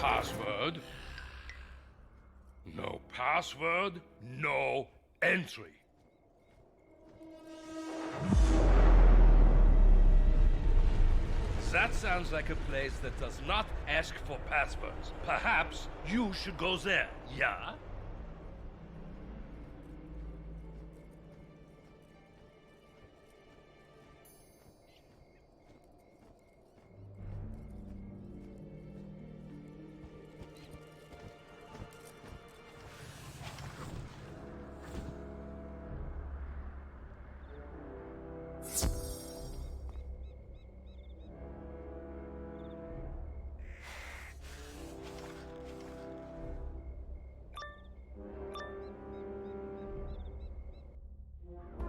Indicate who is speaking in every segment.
Speaker 1: password. No password, no entry. That sounds like a place that does not ask for passwords. Perhaps you should go there, yeah?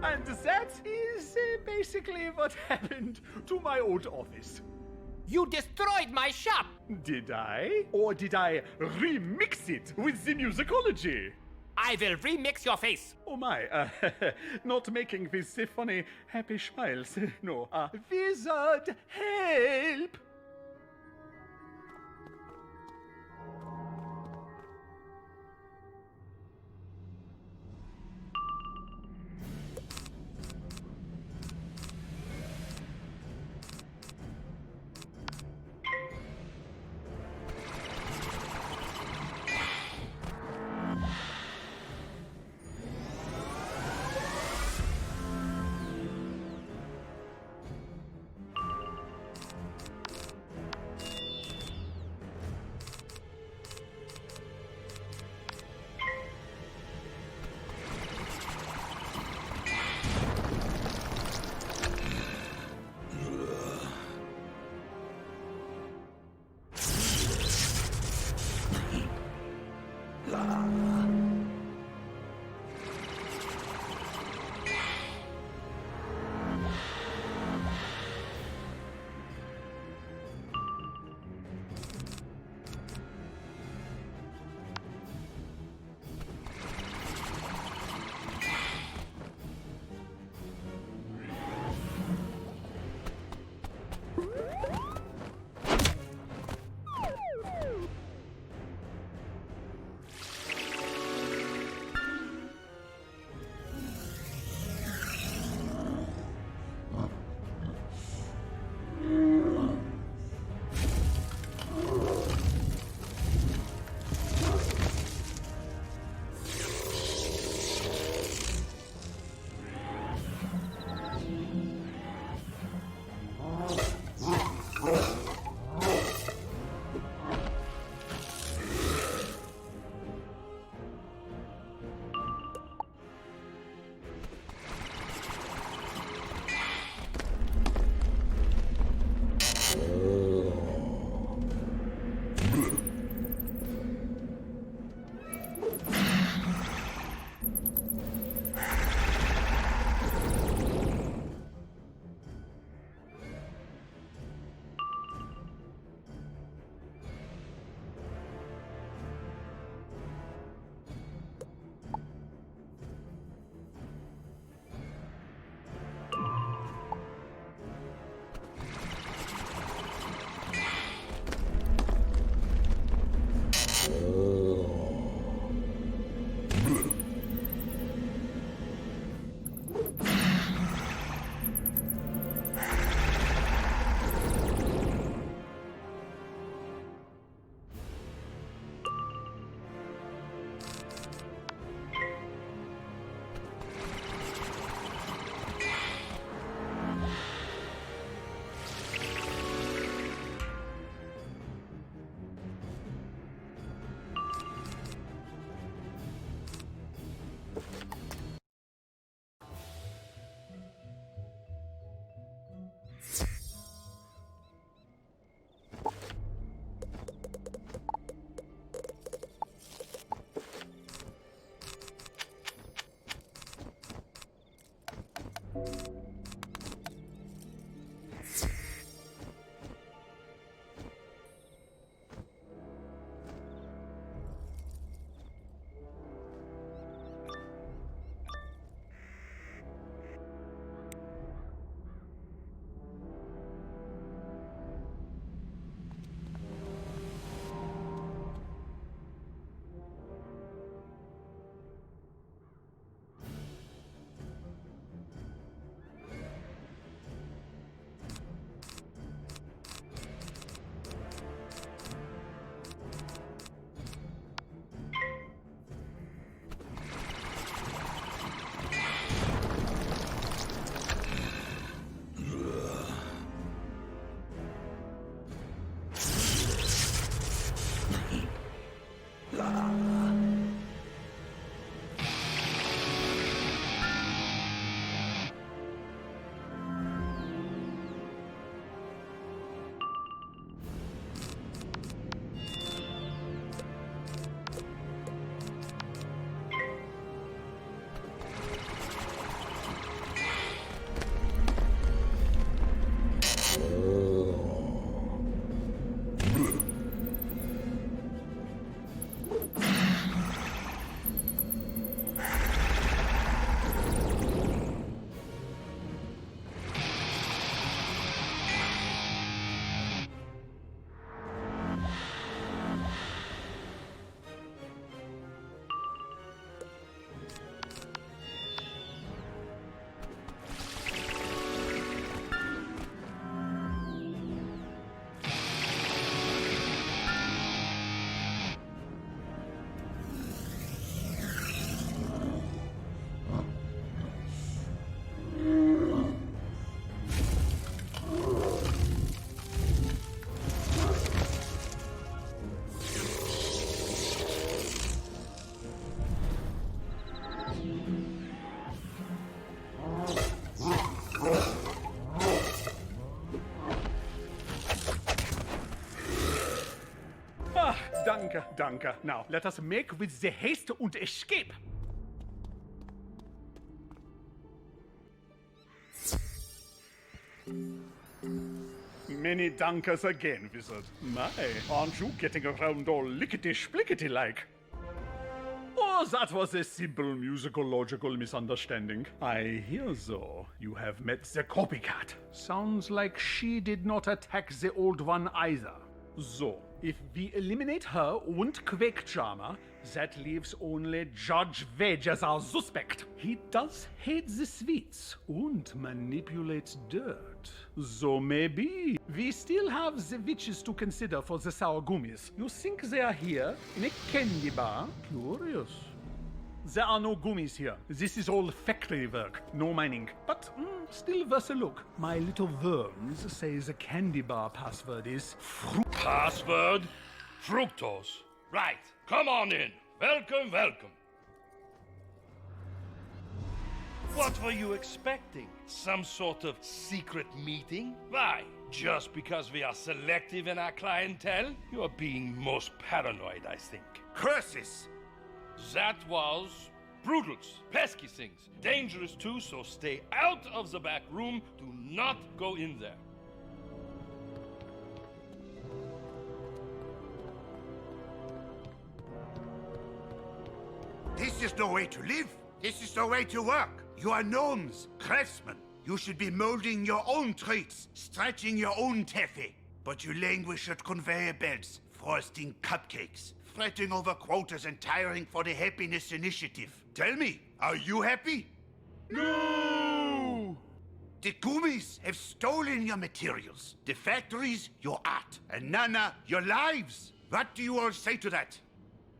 Speaker 2: And that is basically what happened to my old office.
Speaker 3: You destroyed my shop!
Speaker 2: Did I? Or did I remix it with the musicology?
Speaker 3: I will remix your face!
Speaker 2: Oh my, not making this funny, happy smiles. No, wizard, help! Ah, danke, danke. Now, let us make with the haste and escape. Many dankers again, Wizard. My, aren't you getting around all lickety-splickety-like? Oh, that was a simple musical-logical misunderstanding. I hear, though, you have met the copycat. Sounds like she did not attack the old one either. So, if we eliminate her and Quake-Charmer, that leaves only Judge Wedge as our suspect. He does hate the sweets and manipulates dirt. So maybe we still have the witches to consider for the sour gummies. You think they are here in a candy bar? Curious. There are no gummies here. This is all factory work, no mining. But still worth a look. My little worms say the candy bar password is
Speaker 1: Password? Fructose. Right. Come on in. Welcome, welcome. What were you expecting? Some sort of secret meeting? Why? Just because we are selective in our clientele? You are being most paranoid, I think.
Speaker 4: Curses!
Speaker 1: That was brutals, pesky things. Dangerous too, so stay out of the back room. Do not go in there.
Speaker 4: This is no way to live. This is no way to work. You are gnomes, craftsmen. You should be molding your own treats, stretching your own taffy. But you languish at conveyor belts, frosting cupcakes, fretting over quotas and tiring for the happiness initiative. Tell me, are you happy?
Speaker 2: No!
Speaker 4: The Gummies have stolen your materials, the factories, your art, and Nana, your lives. What do you all say to that?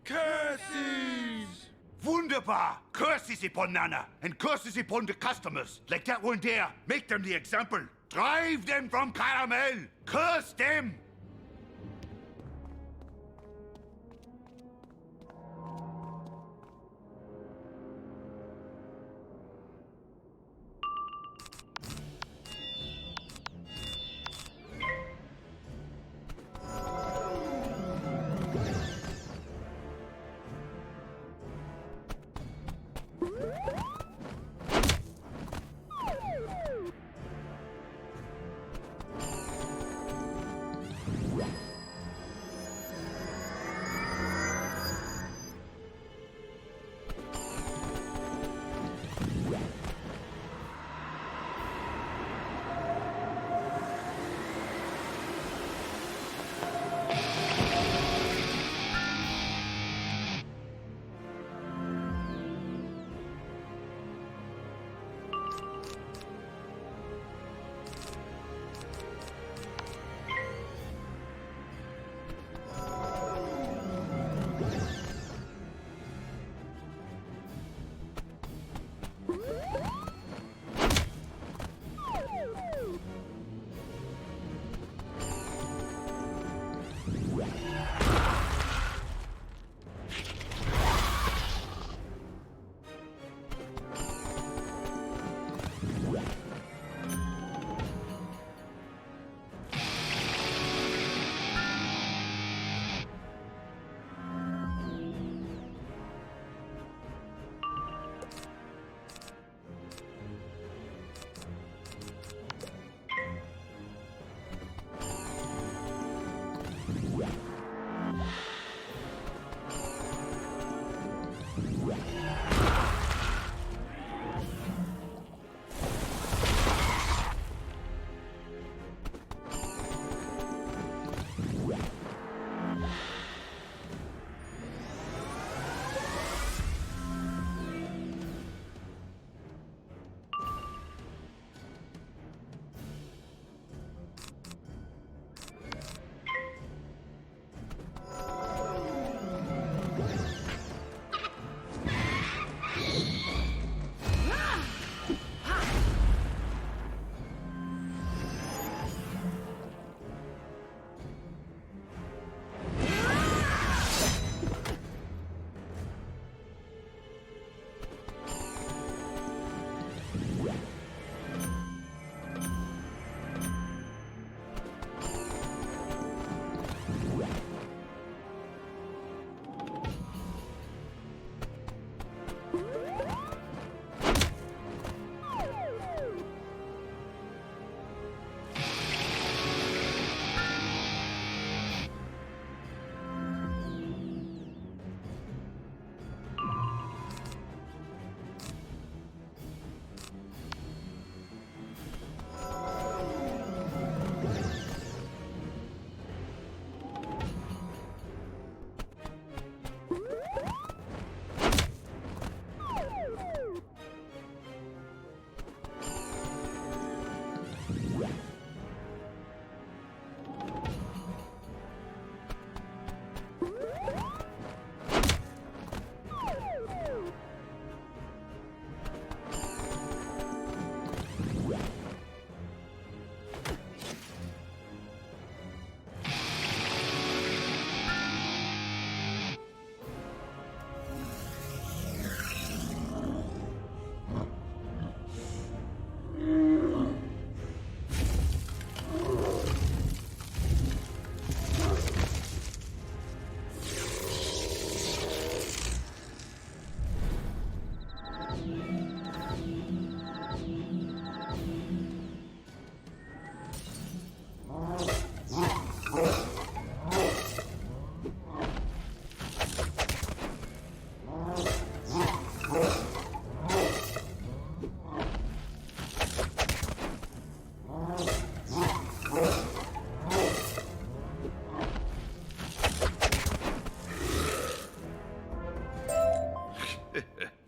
Speaker 4: Curses! Wunderbar! Curses upon Nana, and curses upon the customers. Like that one there. Make them the example. Drive them from Karamelle! Curse them!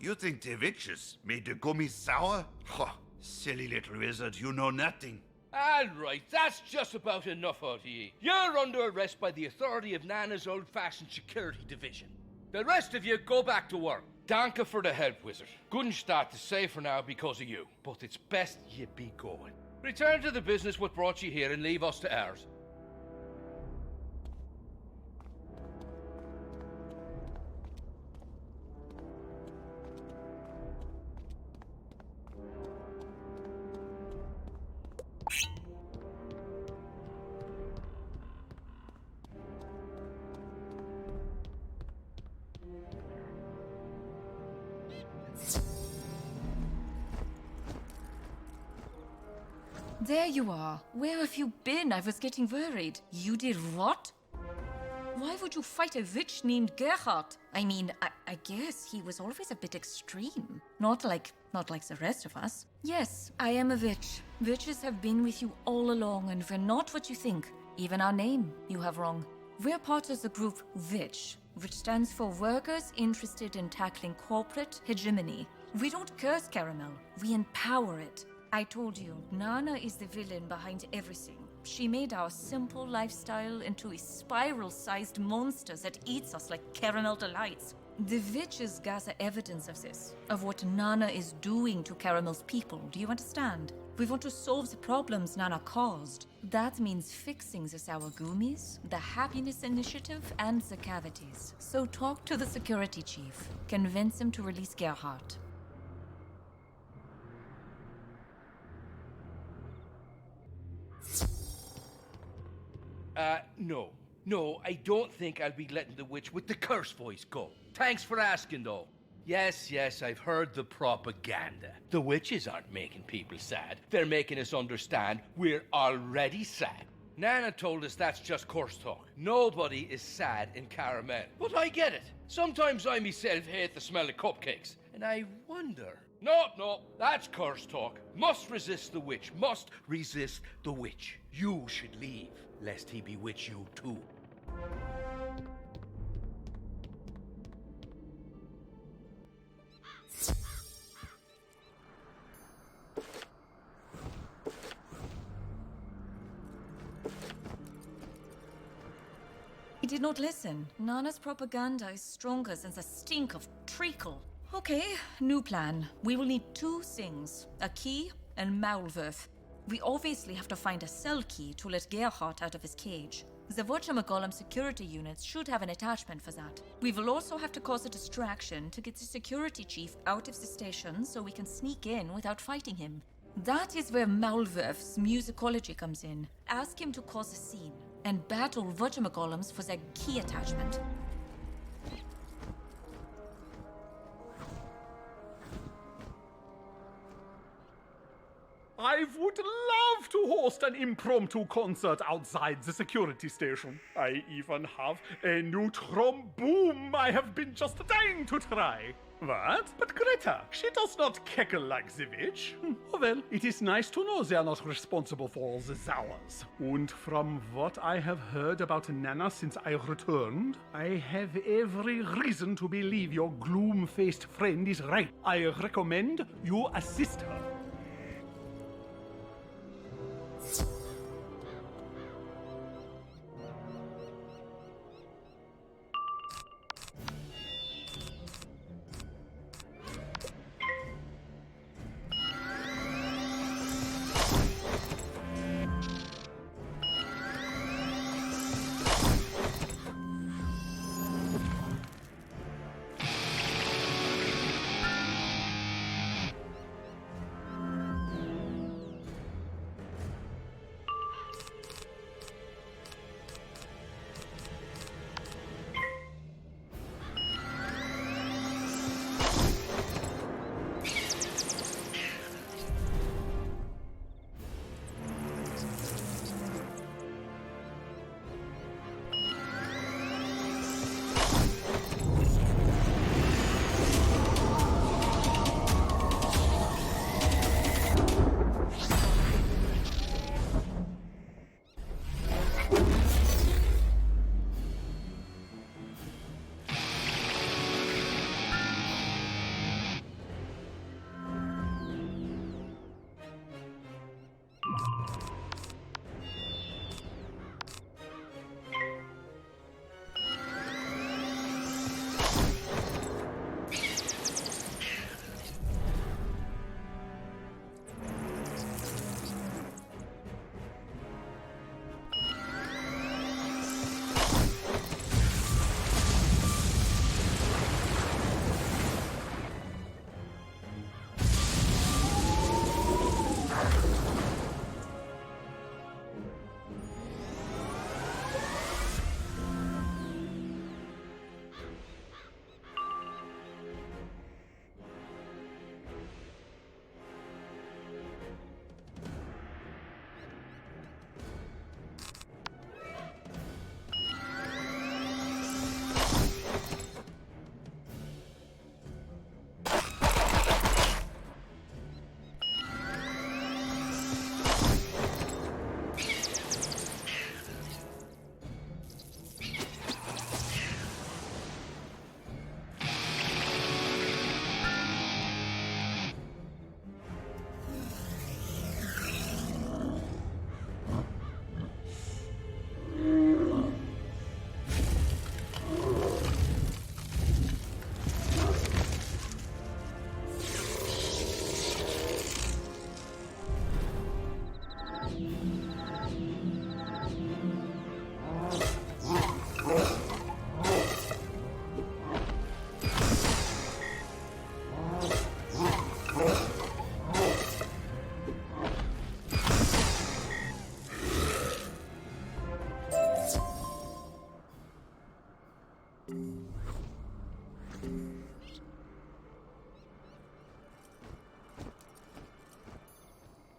Speaker 4: You think the witches made the gummies sour? Huh. Silly little wizard, you know nothing.
Speaker 1: All right, that's just about enough out of ye. You're under arrest by the authority of Nana's old-fashioned security division. The rest of you go back to work. Danke for the help, Wizard. Couldn't start to say for now because of you, but it's best you be going. Return to the business what brought you here and leave us to ours.
Speaker 5: There you are. Where have you been? I was getting worried. You did what? Why would you fight a witch named Gerhardt? I mean, I guess he was always a bit extreme. Not like the rest of us. Yes, I am a witch. Witches have been with you all along, and we're not what you think. Even our name, you have wrong. We're part of the group Witch, which stands for Workers Interested in Tackling Corporate Hegemony. We don't curse Karamelle, we empower it. I told you, Nana is the villain behind everything. She made our simple lifestyle into a spiral-sized monster that eats us like caramel delights. The witches gather evidence of this, of what Nana is doing to Caramelle's people. Do you understand? We want to solve the problems Nana caused. That means fixing the sour gummies, the happiness initiative, and the cavities. So talk to the security chief. Convince him to release Gerhardt.
Speaker 1: No. No, I don't think I'll be letting the witch with the curse voice go. Thanks for asking, though. Yes, I've heard the propaganda. The witches aren't making people sad. They're making us understand we're already sad. Nana told us that's just curse talk. Nobody is sad in Karamelle. But I get it. Sometimes I myself hate the smell of cupcakes. And I wonder... No, that's curse talk. Must resist the witch. Must resist the witch. You should leave, lest he bewitch you too.
Speaker 5: He did not listen. Nana's propaganda is stronger than the stink of treacle. Okay, new plan. We will need two things. A key and Maulwurf. We obviously have to find a cell key to let Gerhardt out of his cage. The Whatchamagolem security units should have an attachment for that. We will also have to cause a distraction to get the security chief out of the station so we can sneak in without fighting him. That is where Maulwurf's musicology comes in. Ask him to cause a scene and battle Whatchamagolems for their key attachment.
Speaker 2: I would love to host an impromptu concert outside the security station. I even have a new trombone I have been just dying to try. What? But Greta, she does not cackle like the witch. Oh well, it is nice to know they are not responsible for all the sours. And from what I have heard about Nana since I returned, I have every reason to believe your gloom-faced friend is right. I recommend you assist her.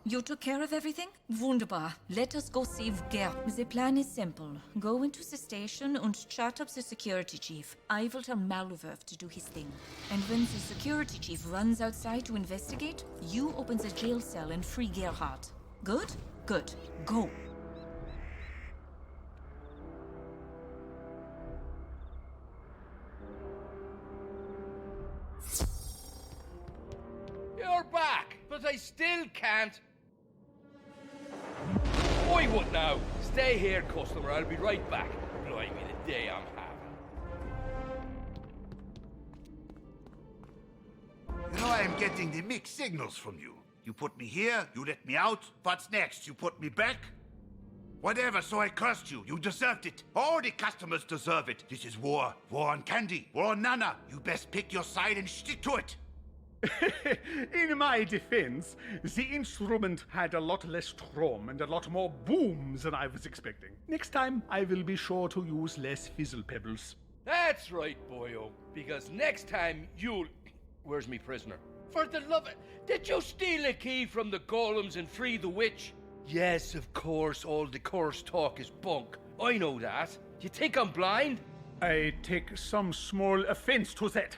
Speaker 5: You took care of everything? Wunderbar. Let us go save Ger. The plan is simple. Go into the station and chat up the security chief. I will tell Malverf to do his thing. And when the security chief runs outside to investigate, you open the jail cell and free Gerhardt. Good? Good. Go.
Speaker 1: You're back, but I still can't. Oi, what now? Stay here, customer. I'll be right back. Blimey, the day I'm having.
Speaker 4: You know, I'm getting the mixed signals from you. You put me here, you let me out. What's next? You put me back? Whatever, so I cursed you. You deserved it. All the customers deserve it. This is war. War on Candy. War on Nana. You best pick your side and stick to it.
Speaker 2: In my defense, the instrument had a lot less strom and a lot more booms than I was expecting. Next time, I will be sure to use less fizzle pebbles.
Speaker 1: That's right, boyo. Because next time you'll... Where's me prisoner? For the love of... Did you steal a key from the golems and free the witch? Yes, of course, all the curse talk is bunk. I know that. Do you think I'm blind?
Speaker 2: I take some small offense to that.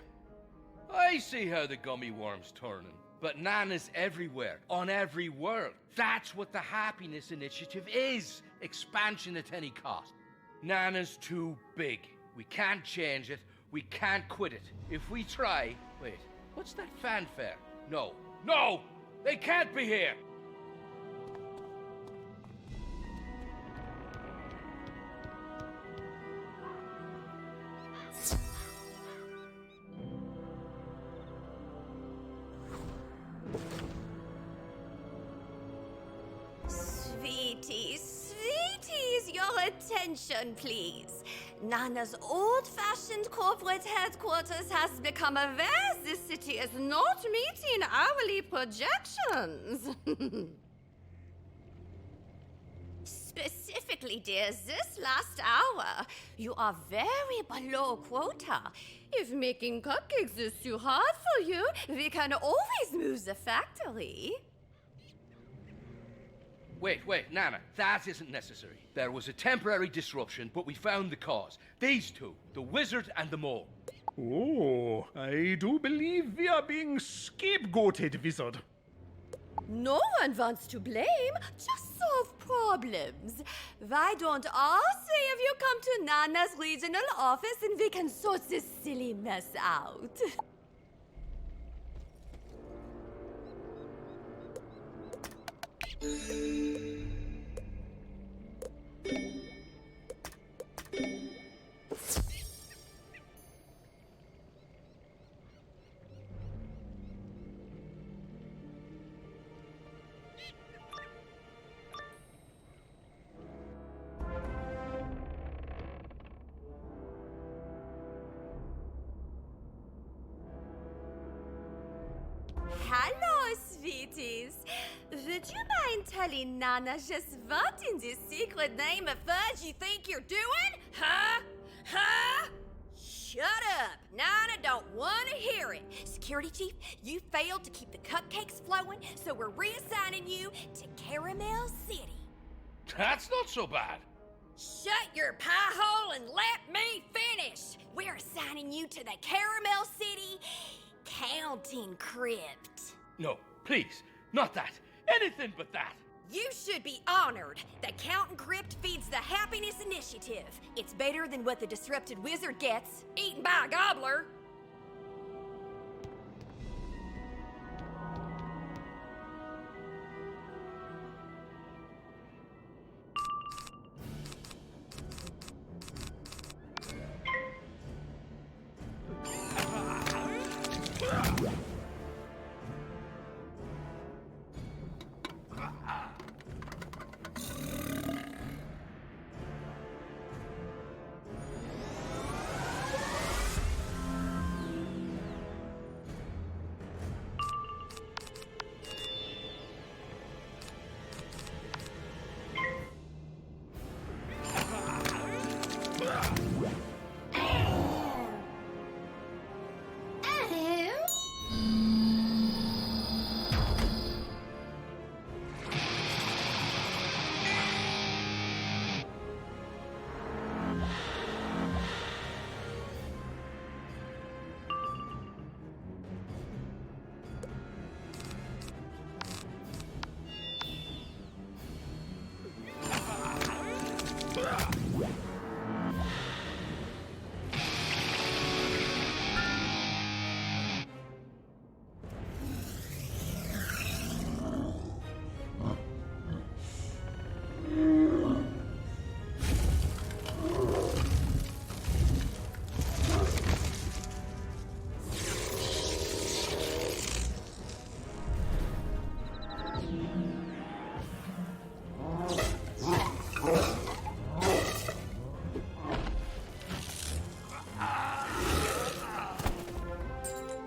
Speaker 1: I see how the gummy worm's turning. But Nana's everywhere, on every world. That's what the Happiness Initiative is. Expansion at any cost. Nana's too big. We can't change it. We can't quit it. If we try... Wait, what's that fanfare? No. No! They can't be here!
Speaker 6: Sweeties, your attention, please. Nana's old-fashioned corporate headquarters has become aware this city is not meeting hourly projections. Specifically, dear, this last hour, you are very below quota. If making cupcakes is too hard for you, we can always move the factory.
Speaker 1: Wait, Nana, that isn't necessary. There was a temporary disruption, but we found the cause. These two, the wizard and the mole.
Speaker 2: Oh, I do believe we are being scapegoated, Wizard.
Speaker 6: No one wants to blame, just solve problems. Why don't all three of you come to Nana's regional office and we can sort this silly mess out? Hello, sweeties. Would you mind telling Nana just what in the secret name of fudge you think you're doing? Huh? Huh? Shut up. Nana don't want to hear it. Security Chief, you failed to keep the cupcakes flowing, so we're reassigning you to Karamelle City.
Speaker 1: That's not so bad.
Speaker 6: Shut your pie hole and let me finish. We're assigning you to the Karamelle City Counting Crypt.
Speaker 1: No, please, not that. Anything but that.
Speaker 6: You should be honored. The Counting Crypt feeds the Happiness Initiative. It's better than what the disrupted wizard gets, eaten by a gobbler.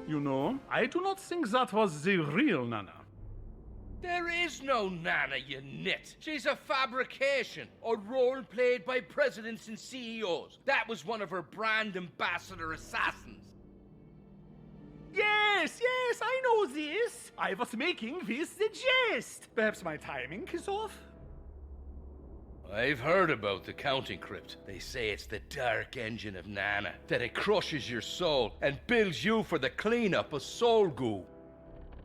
Speaker 2: You know, I do not think that was the real Nana.
Speaker 1: There is no Nana, you nit. She's a fabrication, a role played by presidents and CEOs. That was one of her brand ambassador assassins.
Speaker 2: Yes, I know this. I was making this the jest. Perhaps my timing is off?
Speaker 1: I've heard about the counting crypt. They say it's the dark engine of Nana, that it crushes your soul and builds you for the cleanup of soul goo.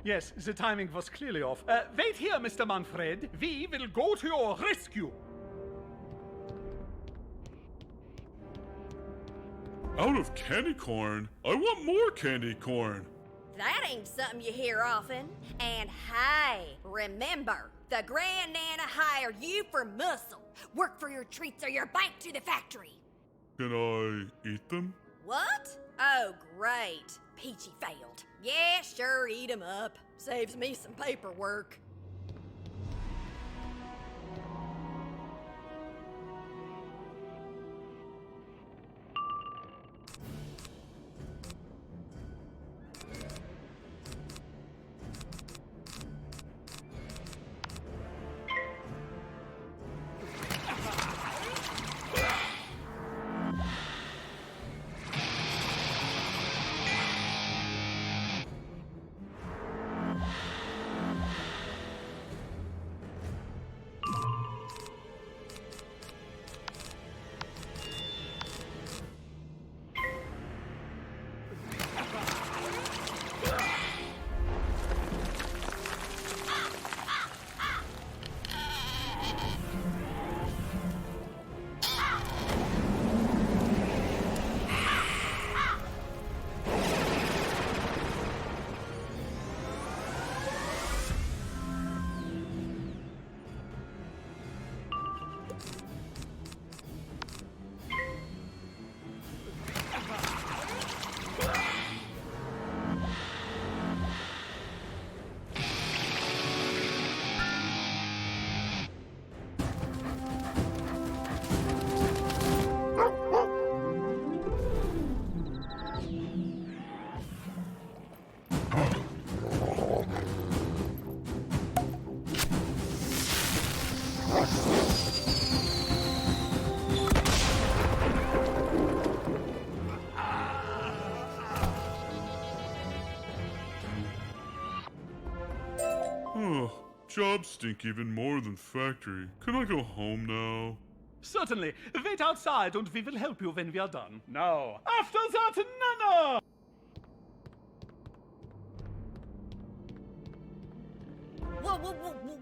Speaker 2: Yes, the timing was clearly off. Wait here, Mr. Manfred. We will go to your rescue.
Speaker 7: Out of candy corn? I want more candy corn.
Speaker 6: That ain't something you hear often. And hey, remember, the Grand Nana hired you for muscle. Work for your treats or you're back to the factory.
Speaker 7: Can I eat them?
Speaker 6: What? Oh, great. Peachy failed. Yeah, sure, eat 'em up. Saves me some paperwork.
Speaker 7: Jobs stink even more than factory. Can I go home now?
Speaker 2: Certainly. Wait outside and we will help you when we are done. Now, after that, Nana!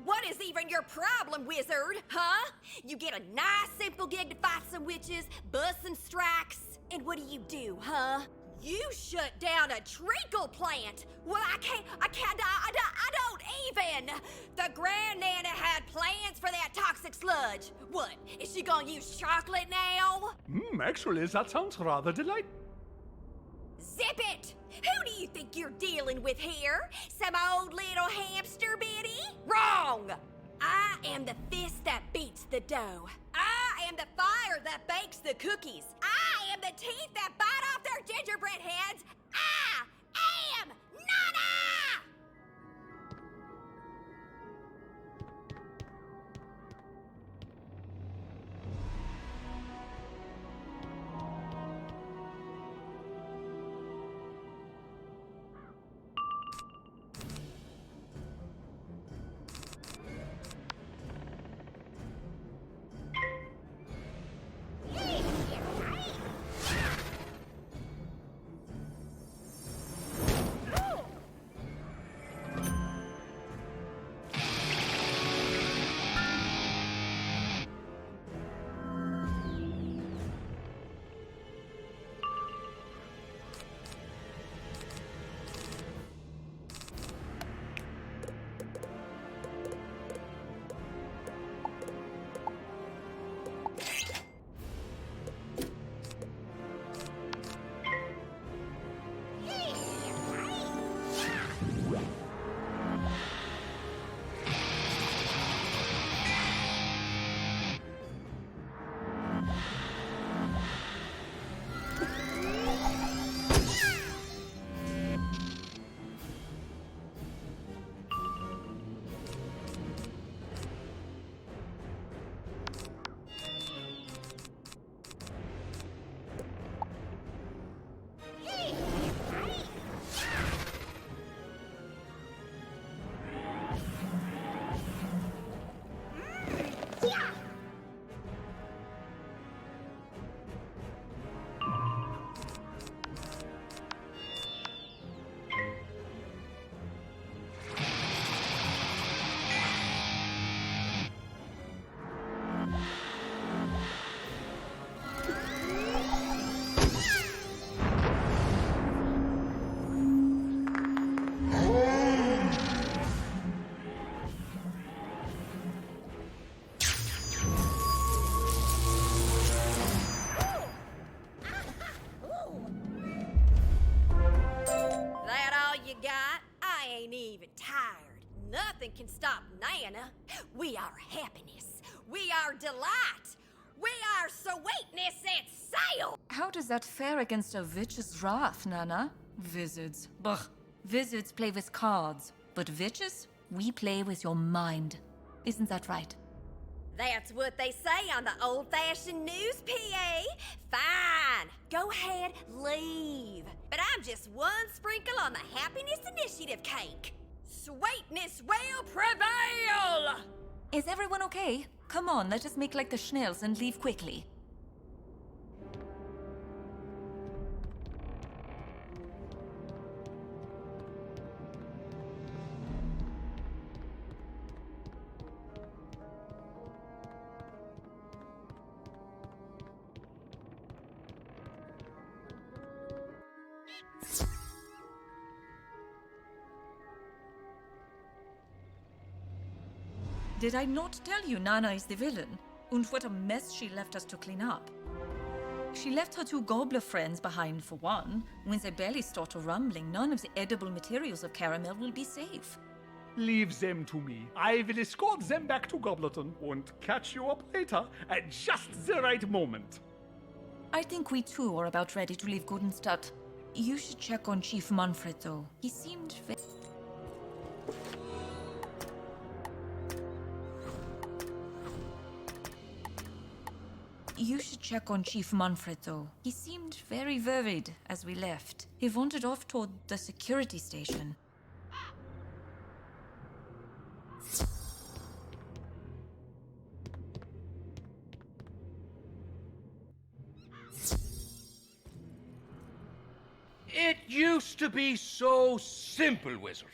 Speaker 6: What is even your problem, wizard? Huh? You get a nice simple gig to fight some witches, bust some strikes, and what do, huh? You shut down a treacle plant! Well, I don't even! The Grand Nana had plans for that toxic sludge. What, is she gonna use chocolate now?
Speaker 2: Actually, that sounds rather delightful.
Speaker 6: Zip it! Who do you think you're dealing with here? Some old little hamster biddy? Wrong! I am the fist that beats the dough. I am the fire that bakes the cookies. I am the teeth that bite off their gingerbread heads. I am Nana! ain't even tired. Nothing can stop Nana. We are happiness. We are delight. We are sweetness and sail.
Speaker 5: How does that fare against a witch's wrath, Nana? Wizards. Bah. Wizards play with cards, but witches, we play with your mind. Isn't that right?
Speaker 6: That's what they say on the old-fashioned news, PA. Fine. Go ahead, leave. But I'm just one sprinkle on the Happiness Initiative cake. Sweetness will prevail!
Speaker 5: Is everyone okay? Come on, let us make like the Schnells and leave quickly. Did I not tell you Nana is the villain? And what a mess she left us to clean up. She left her two gobbler friends behind for one. When their bellies start rumbling, none of the edible materials of Karamelle will be safe.
Speaker 2: Leave them to me. I will escort them back to Gobleton and catch you up later at just the right moment.
Speaker 5: I think we too are about ready to leave Gudenstadt. You should check on Chief Manfred though. He seemed You should check on Chief Manfred, though. He seemed very worried as we left. He wandered off toward the security station.
Speaker 1: It used to be so simple, Wizard.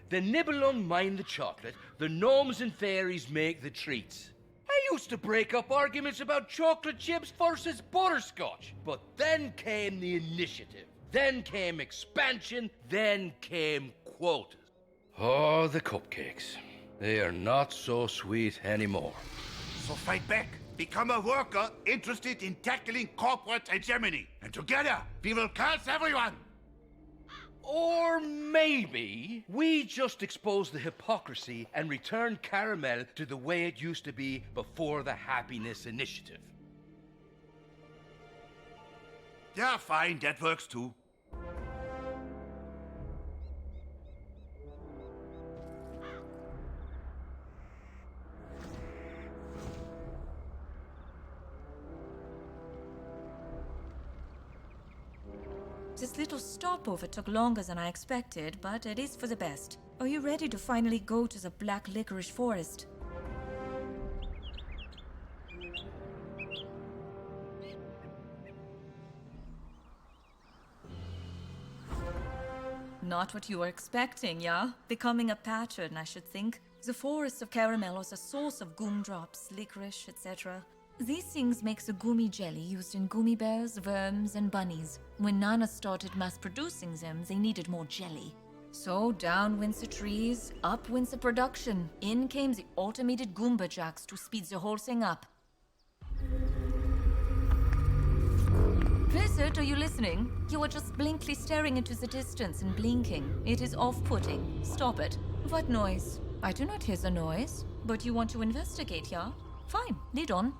Speaker 1: The Nibelung mine the chocolate, the gnomes and fairies make the treats. I used to break up arguments about chocolate chips versus butterscotch. But then came the initiative. Then came expansion. Then came quotas. Oh, the cupcakes. They are not so sweet anymore.
Speaker 4: So fight back. Become a worker interested in tackling corporate hegemony. And together, we will curse everyone.
Speaker 1: Or maybe we just expose the hypocrisy and return Karamelle to the way it used to be before the Happiness Initiative.
Speaker 4: Yeah, fine, that works too.
Speaker 5: This little stopover took longer than I expected, but it is for the best. Are you ready to finally go to the Black Licorice Forest? Not what you were expecting, yeah? Becoming a pattern, I should think. The forests of Karamelle is a source of gumdrops, licorice, etc. These things make the gummy jelly used in gummy bears, worms, and bunnies. When Nana started mass-producing them, they needed more jelly. So down went the trees, up went the production. In came the automated Goomba jacks to speed the whole thing up. Wizard, are you listening? You are just blankly staring into the distance and blinking. It is off-putting. Stop it. What noise? I do not hear the noise. But you want to investigate, yeah? Fine, lead on.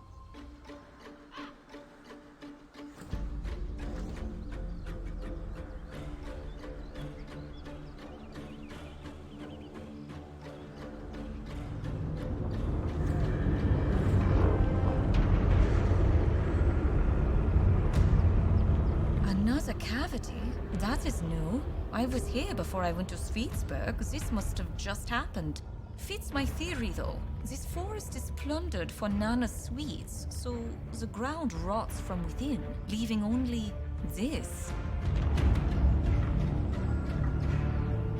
Speaker 5: Another cavity? That is new. I was here before I went to Sveidsburg. This must have just happened. Fits my theory, though. This forest is plundered for Nana's sweets, so the ground rots from within, leaving only this.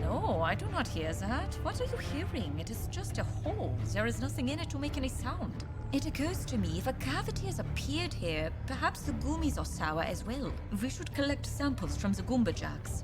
Speaker 5: No, I do not hear that. What are you hearing? It is just a hole. There is nothing in it to make any sound. It occurs to me, if a cavity has appeared here, perhaps the gummies are sour as well. We should collect samples from the Goomba jacks.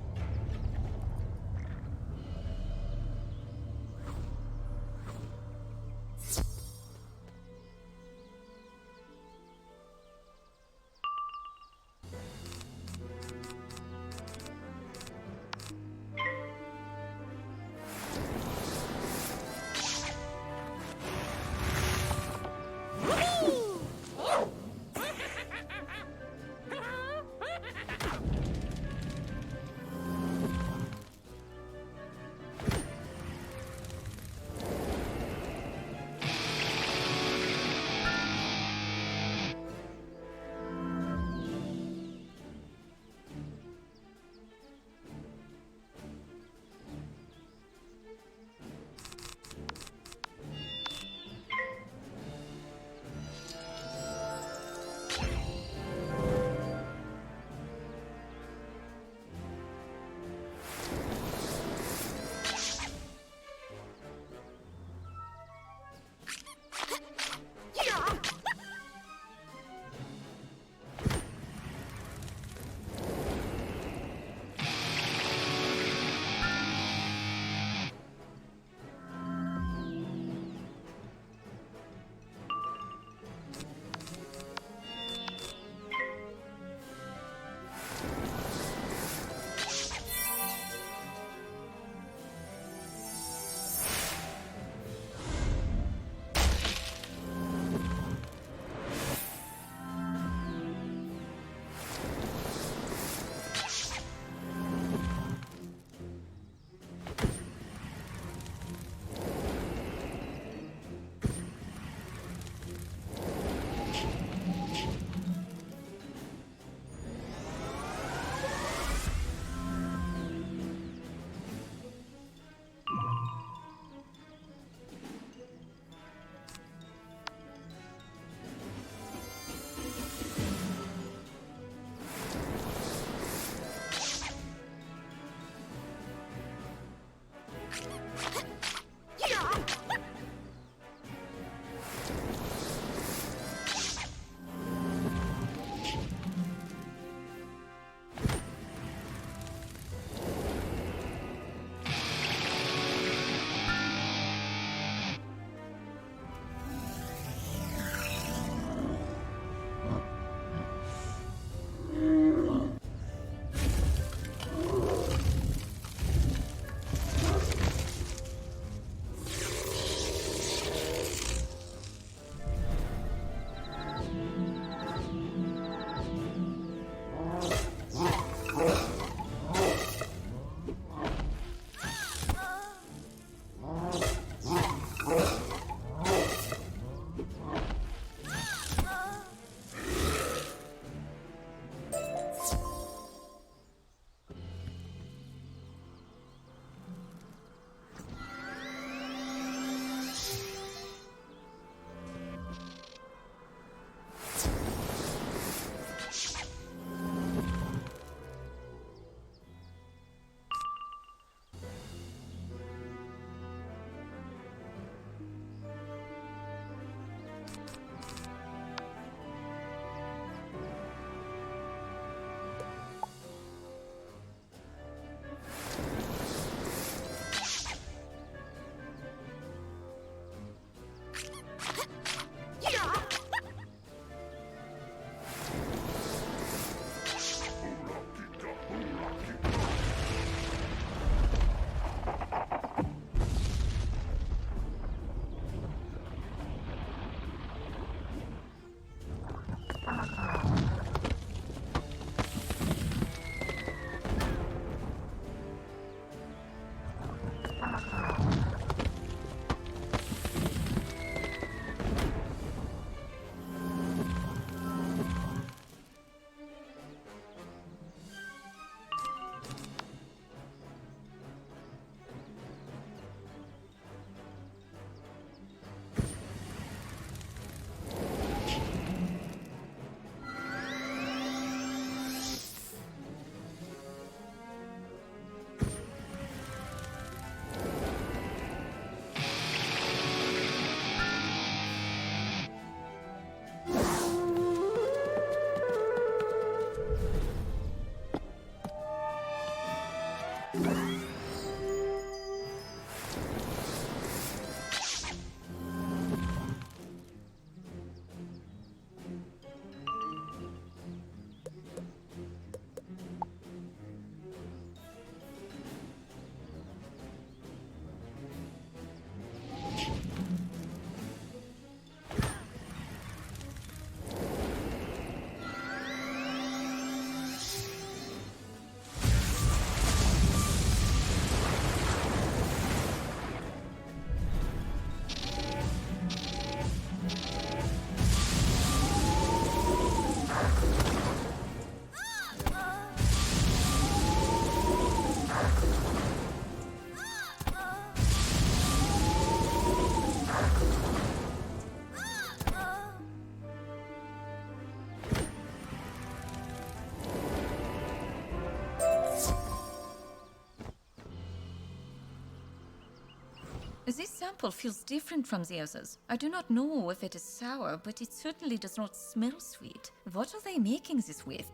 Speaker 5: This sample feels different from the others. I do not know if it is sour, but it certainly does not smell sweet. What are they making this with?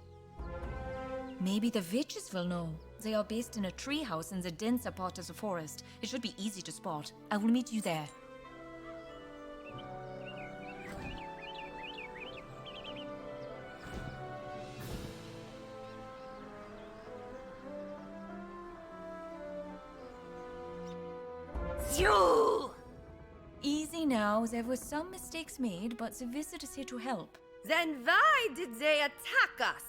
Speaker 5: Maybe the witches will know. They are based in a treehouse in the denser part of the forest. It should be easy to spot. I will meet you there.
Speaker 6: You!
Speaker 5: Easy now. There were some mistakes made, but the wizard is here to help.
Speaker 6: Then why did they attack us?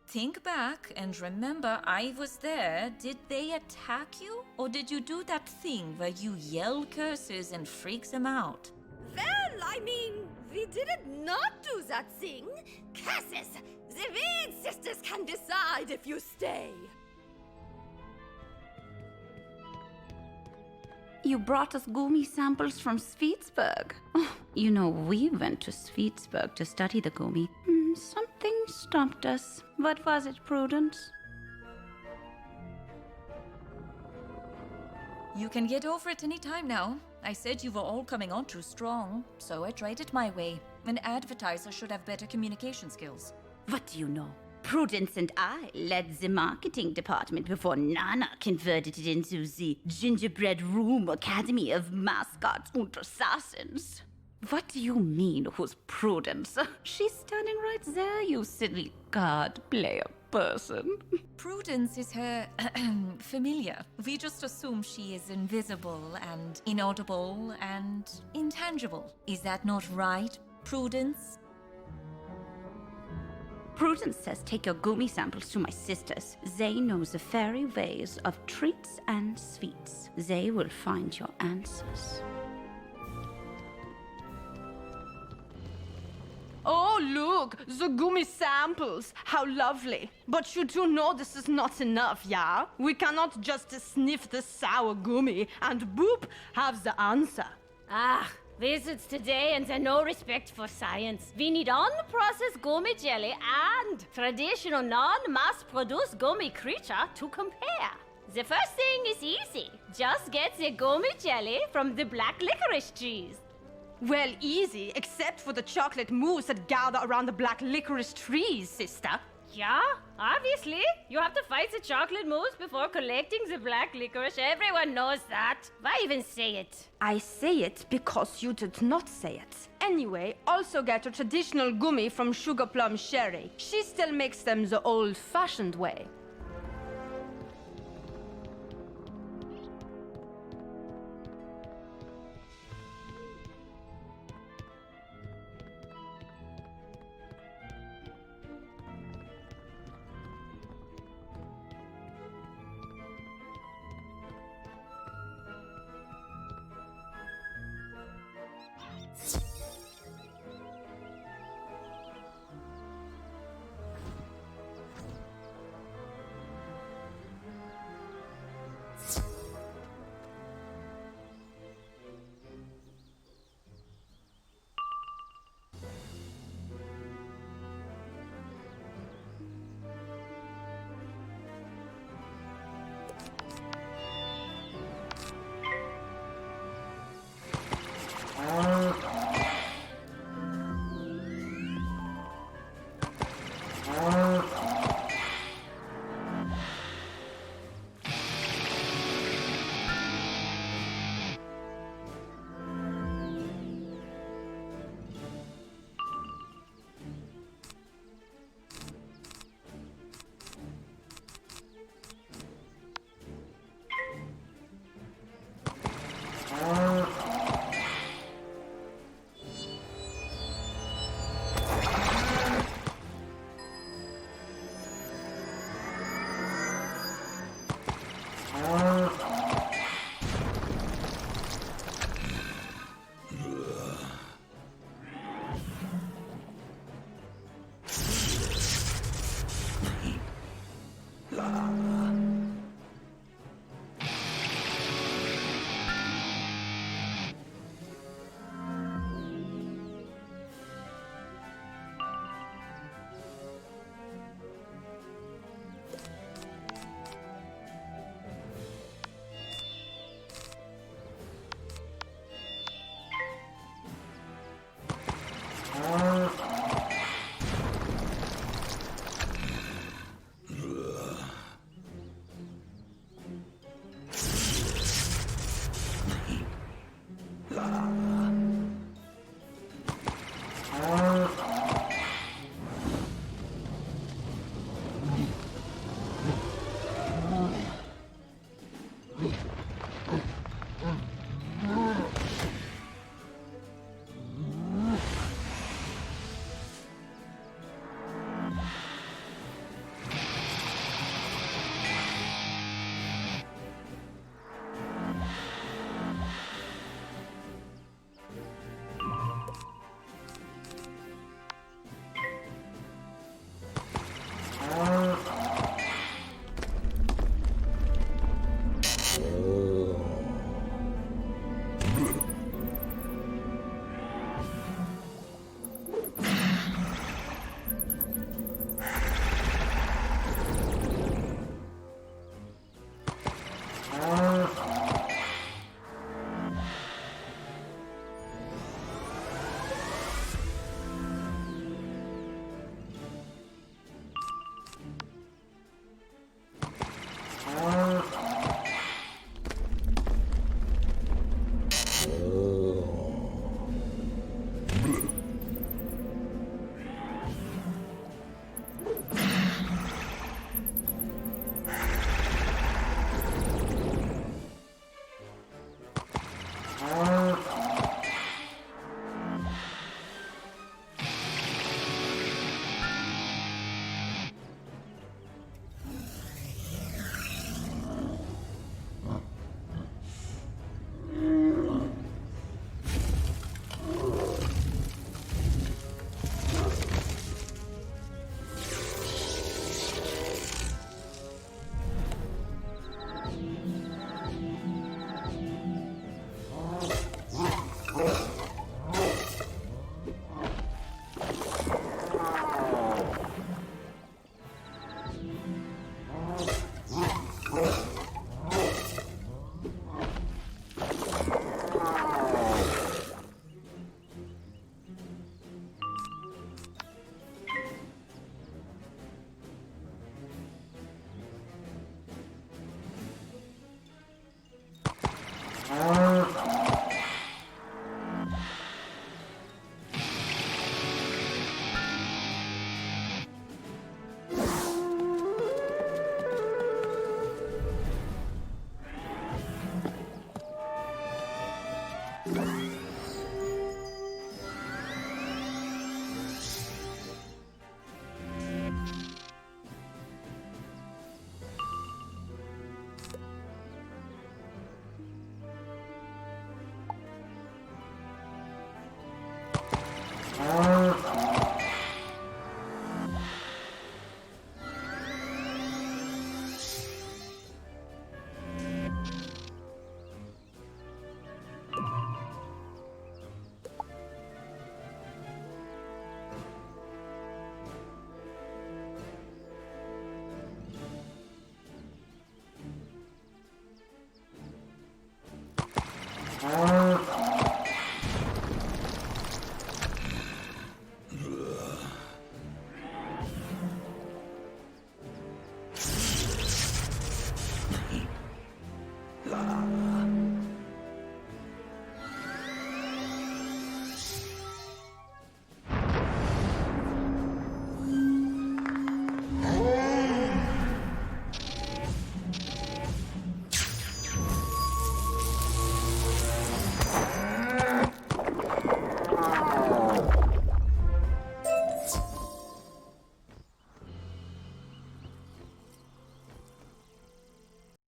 Speaker 5: Think back and remember I was there. Did they attack you? Or did you do that thing where you yell curses and freak them out?
Speaker 6: Well, I mean, we did not do that thing. Curses! The Weed sisters can decide if you stay.
Speaker 8: You brought us gummy samples from Sweetsburg. You know, we went to Sweetsburg to study the gummy. Something stopped us. What was it, Prudence?
Speaker 5: You can get over it any time now. I said you were all coming on too strong, so I tried it my way. An advertiser should have better communication skills.
Speaker 8: What do you know? Prudence and I led the marketing department before Nana converted it into the Gingerbread Room Academy of Mascots and Assassins. What do you mean, who's Prudence? She's standing right there, you silly card player person.
Speaker 5: Prudence is her familiar. We just assume she is invisible and inaudible and intangible. Is that not right, Prudence?
Speaker 8: Prudence says take your gummy samples to my sisters. They know the fairy ways of treats and sweets. They will find your answers.
Speaker 9: Oh, look, the gummy samples. How lovely. But you do know this is not enough, yeah? We cannot just sniff the sour gummy and boop, have the answer.
Speaker 10: Ah, wizards today and no respect for science. We need unprocessed gummy jelly and traditional non-mass-produced gummy creature to compare. The first thing is easy. Just get the gummy jelly from the black licorice trees.
Speaker 9: Well, easy, except for the chocolate mousse that gather around the black licorice trees, sister.
Speaker 10: Yeah, obviously. You have to fight the chocolate mousse before collecting the black licorice. Everyone knows that. Why even say it?
Speaker 9: I say it because you did not say it. Anyway, also get a traditional gummy from Sugar Plum Sherry. She still makes them the old-fashioned way.